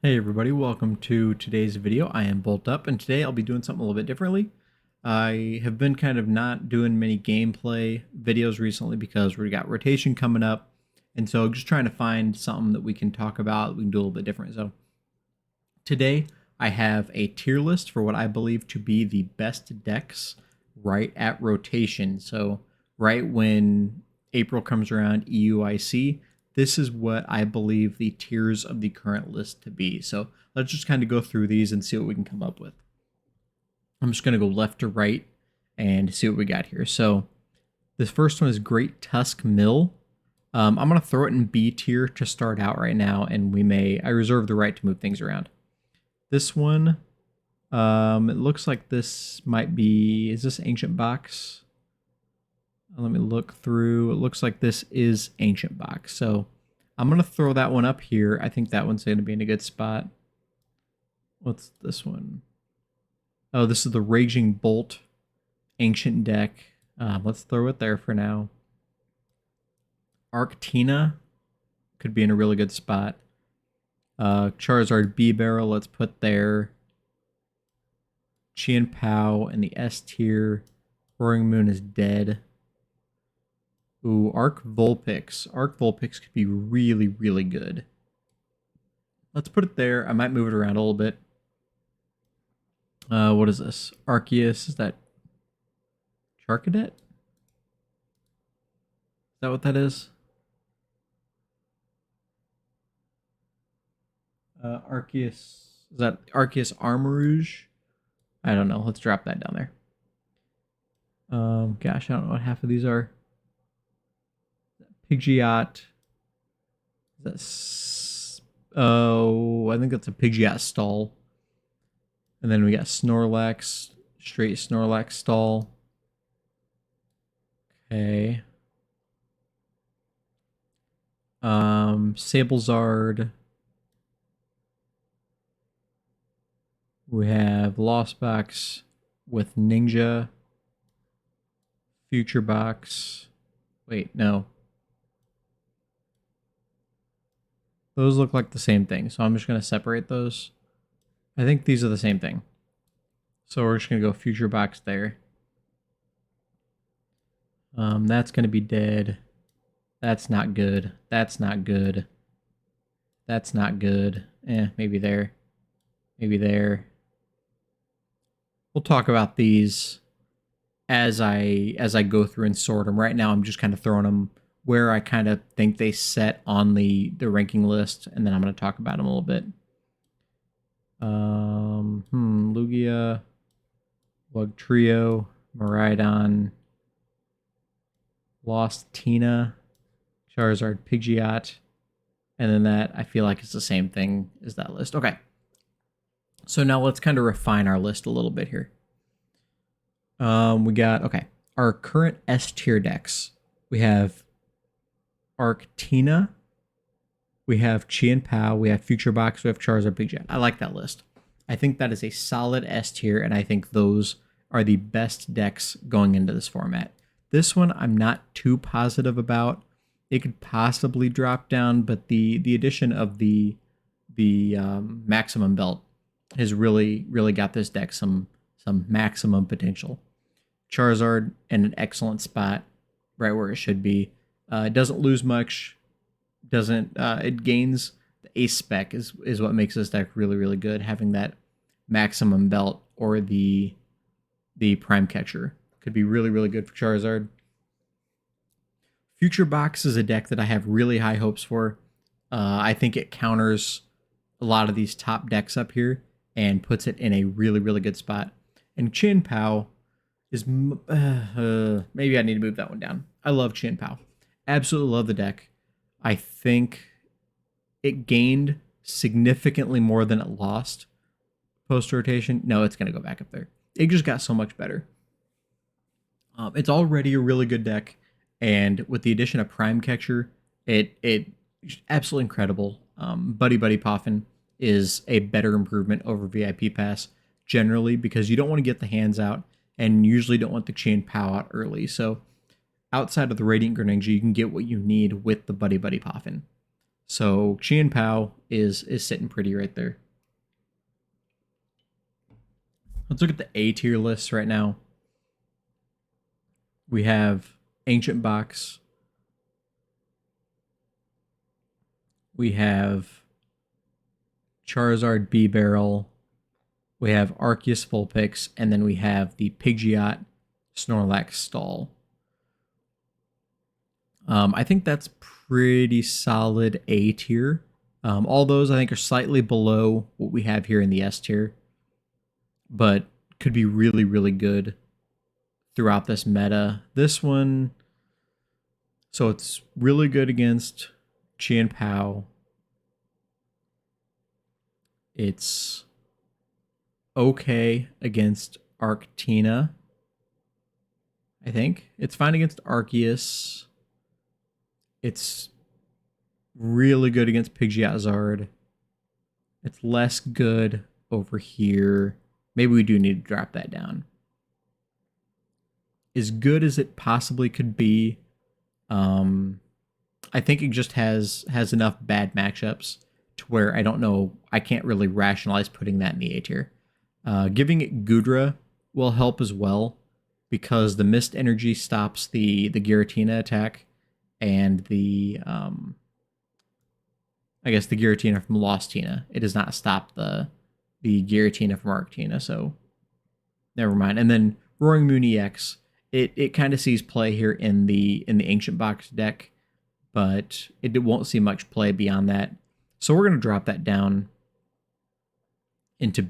Hey everybody, welcome to today's video. I am Bolt Up, and today I'll be doing something a little bit differently. I have been kind of not doing many gameplay videos recently because we got rotation coming up, and so just trying to find something that we can talk about, we can do a little bit different. So today I have a tier list for what I believe to be the best decks right at rotation. So right when April comes around, EUIC, this is what I believe the tiers of the current list to be. So let's just kind of go through these and see what we can come up with. I'm just going to go left to right and see what we got here. So this first one is Great Tusk Mill. I'm going to throw it in B tier to start out right now, and I reserve the right to move things around. This one, it looks like this might be, is this Ancient Box? Let me look through. It looks like this is Ancient Box. So I'm going to throw that one up here. I think that one's going to be in a good spot. What's this one? Oh, this is the Raging Bolt Ancient deck. Let's throw it there for now. Arctina could be in a really good spot. Charizard B-Barrel, let's put there. Chien Pao in the S tier. Roaring Moon is dead. Ooh, Arc Vulpix. Arc Vulpix could be really, really good. Let's put it there. I might move it around a little bit. What is this? Arceus. Is that Charcadet? Is that what that is? Arceus. Is that Arceus Armarouge? I don't know. Let's drop that down there. Gosh, I don't know what half of these are. Pidgeot. Oh, I think that's a Pidgeot stall. And then we got Snorlax, straight Snorlax stall. Okay. Sablezard. We have Lost Box with Ninja. Future Box. Wait, no. Those look like the same thing, so I'm just going to separate those. I think these are the same thing. So we're just going to go Future Box there. That's going to be dead. That's not good. That's not good. That's not good. Maybe there. Maybe there. We'll talk about these as I go through and sort them. Right now I'm just kind of throwing them where I kind of think they set on the ranking list, and then I'm going to talk about them a little bit. Lugia, Wugtrio, Miraidon, Lost Tina, Charizard, Pidgeot, and then that I feel like is the same thing as that list. Okay. So now let's kind of refine our list a little bit here. We got, okay, our current S tier decks. We have Arctina, we have Chien Pao, we have Future Box, we have Charizard, Pidgeot. I like that list. I think that is a solid S tier, and I think those are the best decks going into this format. This one I'm not too positive about. It could possibly drop down, but the addition of the maximum belt has really got this deck some maximum potential. Charizard in an excellent spot, right where it should be. It doesn't lose much. It gains the ace spec is what makes this deck really good. Having that maximum belt or the prime catcher could be really good for Charizard. Future Box is a deck that I have really high hopes for. I think it counters a lot of these top decks up here and puts it in a really good spot. And Chien Pao is maybe I need to move that one down. I love Chien Pao. Absolutely love the deck. I think it gained significantly more than it lost post-rotation. No, it's going to go back up there. It just got so much better. It's already a really good deck, and with the addition of Prime Catcher, it absolutely incredible. Buddy Poffin is a better improvement over VIP Pass generally because you don't want to get the hands out and usually don't want the Chien Pao out early. So outside of the Radiant Greninja, you can get what you need with the Buddy Poffin. So Qian Pao is sitting pretty right there. Let's look at the A tier list right now. We have Ancient Box. We have Charizard B Barrel. We have Arceus Vulpix, and then we have the Pidgeot Snorlax Stall. I think that's pretty solid A tier. All those I think are slightly below what we have here in the S tier, but could be really, really good throughout this meta. This one, so it's really good against Qian Pao. It's okay against Arctina. I think it's fine against Arceus. It's really good against Pidgeot Zard. It's less good over here. Maybe we do need to drop that down. As good as it possibly could be, I think it just has enough bad matchups to where I don't know. I can't really rationalize putting that in the A tier. Giving it Goodra will help as well because the Mist Energy stops the Giratina attack and the I guess the Giratina from Lost Tina. It does not stop the Giratina from Arctina, so never mind. And then Roaring Moon EX, it kind of sees play here in the Ancient Box deck, but it won't see much play beyond that. So we're gonna drop that down into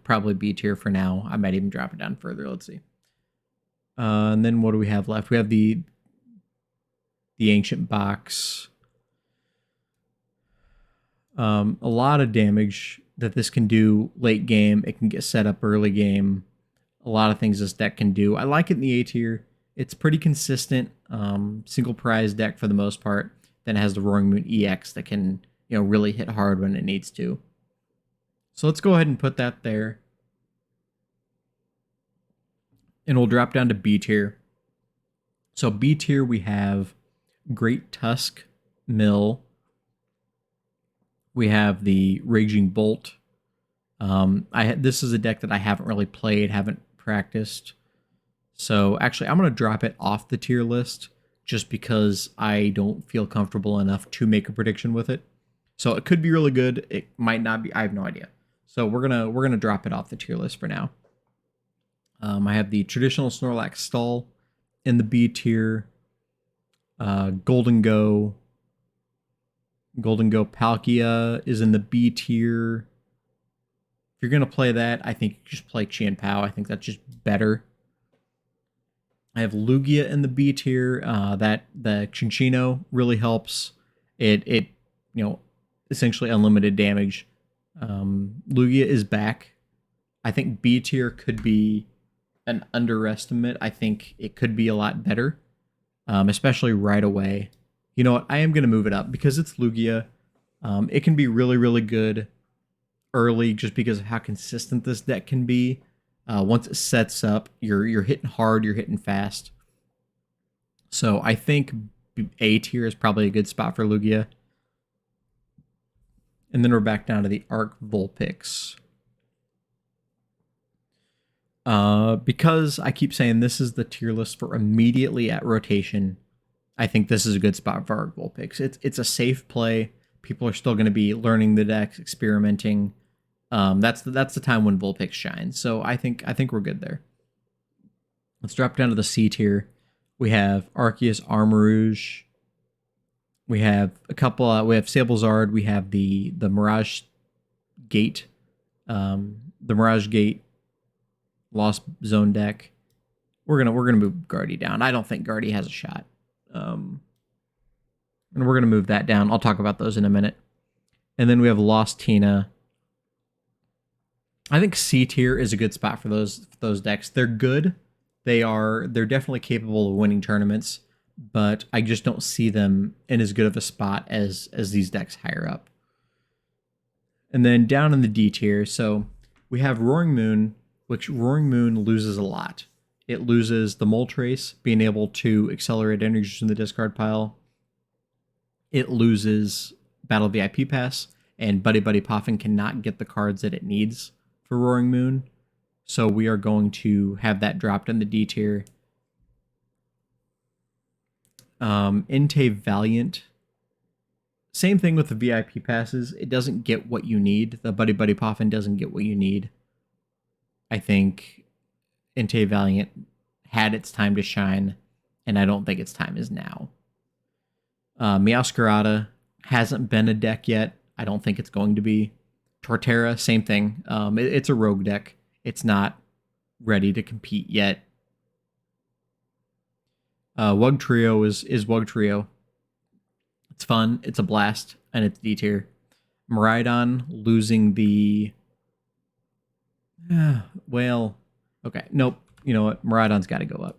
probably B tier for now. I might even drop it down further. Let's see. And then what do we have left? We have the Ancient Box. A lot of damage that this can do late game. It can get set up early game. A lot of things this deck can do. I like it in the A tier. It's pretty consistent. Single prize deck for the most part. Then it has the Roaring Moon EX that can really hit hard when it needs to. So let's go ahead and put that there. And we'll drop down to B tier. So B tier we have Great Tusk Mill. We have the Raging Bolt. This is a deck that I haven't really played, haven't practiced. So actually, I'm going to drop it off the tier list just because I don't feel comfortable enough to make a prediction with it. So it could be really good. It might not be. I have no idea. So we're gonna drop it off the tier list for now. I have the traditional Snorlax Stall in the B tier. Golden Go Palkia is in the B tier. If you're gonna play that, I think you just play Qian Pao. I think that's just better. I have Lugia in the B tier. That the Chinchino really helps. It essentially unlimited damage. Lugia is back. I think B tier could be an underestimate. I think it could be a lot better, especially right away. You know what? I am going to move it up because it's Lugia. It can be really, really good early just because of how consistent this deck can be. Once it sets up, you're hitting hard, you're hitting fast. So I think A tier is probably a good spot for Lugia. And then we're back down to the Arc Vulpix. Because I keep saying this is the tier list for immediately at rotation, I think this is a good spot for Arc Vulpix. It's a safe play. People are still going to be learning the decks, experimenting. That's the time when Vulpix shines. So I think we're good there. Let's drop down to the C tier. We have Arceus Armarouge. We have a couple. We have Sablezard. We have the Mirage Gate, the Mirage Gate Lost Zone deck. We're gonna move Guardy down. I don't think Guardy has a shot. And we're gonna move that down. I'll talk about those in a minute. And then we have Lost Tina. I think C tier is a good spot for those decks. They're good. They're definitely capable of winning tournaments, but I just don't see them in as good of a spot as these decks higher up. And then down in the D tier, so we have Roaring Moon, which Roaring Moon loses a lot. It loses the Moltres, being able to accelerate energies from the discard pile. It loses Battle VIP Pass, and Buddy Buddy Poffin cannot get the cards that it needs for Roaring Moon. So we are going to have that dropped in the D tier. Entei Valiant. Same thing with the VIP passes. It doesn't get what you need. The Buddy Buddy Poffin doesn't get what you need. I think Entei Valiant had its time to shine, and I don't think its time is now. Meowscarada hasn't been a deck yet. I don't think it's going to be. Torterra, same thing. It's a rogue deck. It's not ready to compete yet. Wug Trio is Wug Trio. It's fun. It's a blast, and it's D tier. Miraidon losing the... well, okay. Nope. You know what? Miraidon's got to go up.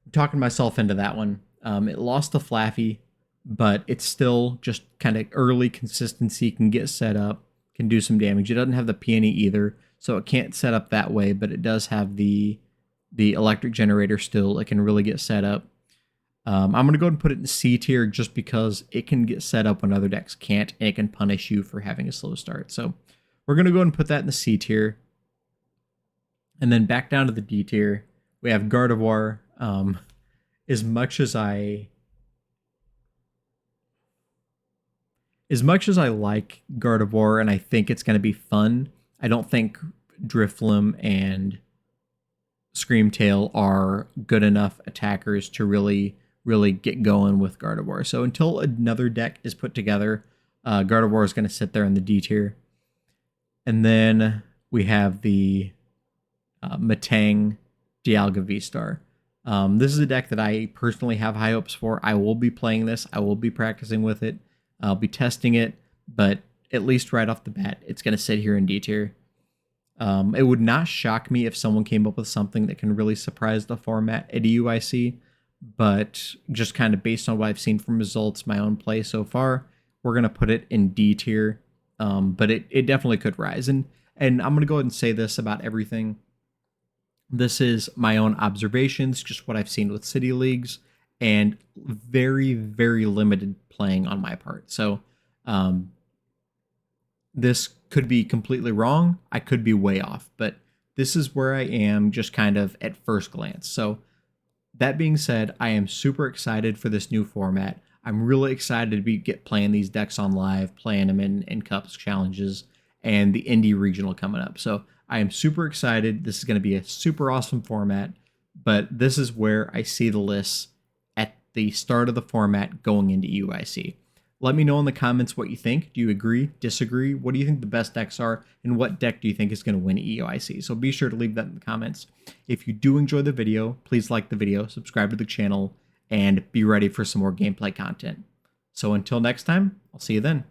I'm talking myself into that one. It lost to Flaffy, but it's still just kind of early consistency, can get set up, can do some damage. It doesn't have the peony either, so it can't set up that way, but it does have the electric generator still. It can really get set up. I'm going to go ahead and put it in C tier just because it can get set up when other decks can't, and it can punish you for having a slow start. So we're going to go ahead and put that in the C tier. And then back down to the D tier, we have Gardevoir. As much as I like Gardevoir and I think it's going to be fun, I don't think Drifloon and Screamtail are good enough attackers to really get going with Gardevoir. So until another deck is put together, Gardevoir is going to sit there in the D tier. And then we have the Matang Dialga V-Star. This is a deck that I personally have high hopes for. I will be playing this. I will be practicing with it. I'll be testing it, but at least right off the bat, it's going to sit here in D tier. It would not shock me if someone came up with something that can really surprise the format at EUIC, but just kind of based on what I've seen from results, my own play so far, we're going to put it in D tier, but it definitely could rise. And I'm going to go ahead and say this about everything. This is my own observations, just what I've seen with City Leagues, and very, very limited playing on my part. So this could be completely wrong. I could be way off, but this is where I am just kind of at first glance. So that being said, I am super excited for this new format. I'm really excited to get playing these decks on live, playing them in Cups challenges, and the Indie Regional coming up. So I am super excited. This is going to be a super awesome format, but this is where I see the lists at the start of the format going into EUIC. Let me know in the comments what you think. Do you agree, disagree? What do you think the best decks are, and what deck do you think is going to win EUIC? So be sure to leave that in the comments. If you do enjoy the video, please like the video, subscribe to the channel, and be ready for some more gameplay content. So until next time, I'll see you then.